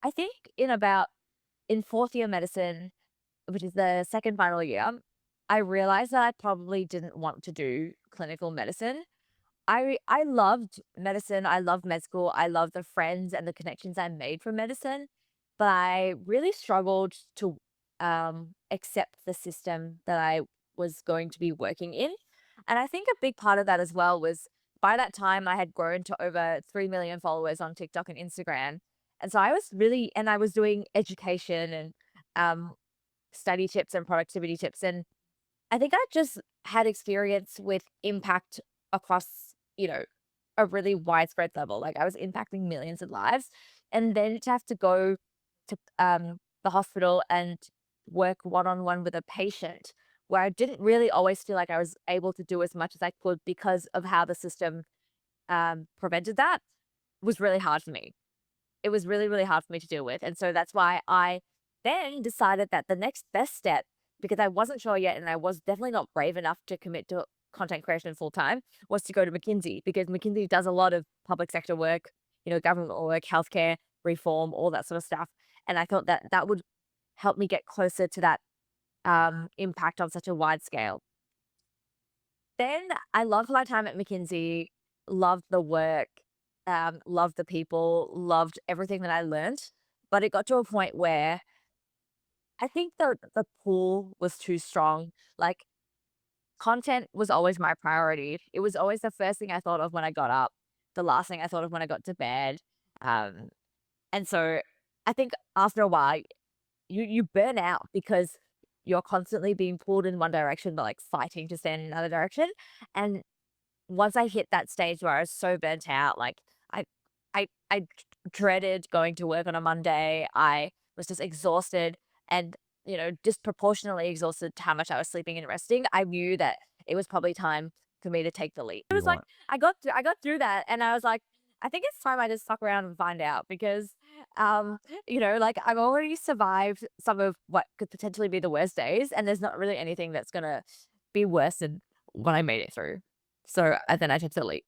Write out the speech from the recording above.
I think in fourth year medicine, which is the second final year, I realized that I probably didn't want to do clinical medicine. I loved medicine, I loved med school, I loved the friends and the connections I made from medicine, but I really struggled to, accept the system that I was going to be working in, and I think a big part of that as well was by that time, I had grown to over 3 million followers on TikTok and Instagram, and so I was doing education and, um, study tips and productivity tips, and I think I just had experience with impact across, a really widespread level. Like I was impacting millions of lives. And then to have to go to the hospital and work one on one with a patient where I didn't really always feel like I was able to do as much as I could because of how the system prevented that was really hard for me. It was really, really hard for me to deal with, and so that's why I then decided that the next best step, because I wasn't sure yet and I was definitely not brave enough to commit to content creation full time, was to go to McKinsey because McKinsey does a lot of public sector work, government work, healthcare reform, all that sort of stuff, and I thought that that would help me get closer to that, impact on such a wide scale. Then I loved my time at McKinsey, loved the work, loved the people, loved everything that I learned. But it got to a point where I think the pull was too strong. Like content was always my priority. It was always the first thing I thought of when I got up, the last thing I thought of when I got to bed. Um, and so I think after a while, you burn out because you're constantly being pulled in one direction, but like fighting to stand in another direction. And once I hit that stage where I was so burnt out, like I I dreaded going to work on a Monday. I was just exhausted and, disproportionately exhausted to how much I was sleeping and resting. I knew that it was probably time for me to take the leap. It You was like want. I got through that and I was like, I think it's time I just stuck around and find out because like I've already survived some of what could potentially be the worst days and there's not really anything that's gonna be worse than what I made it through. So, then I took the leap.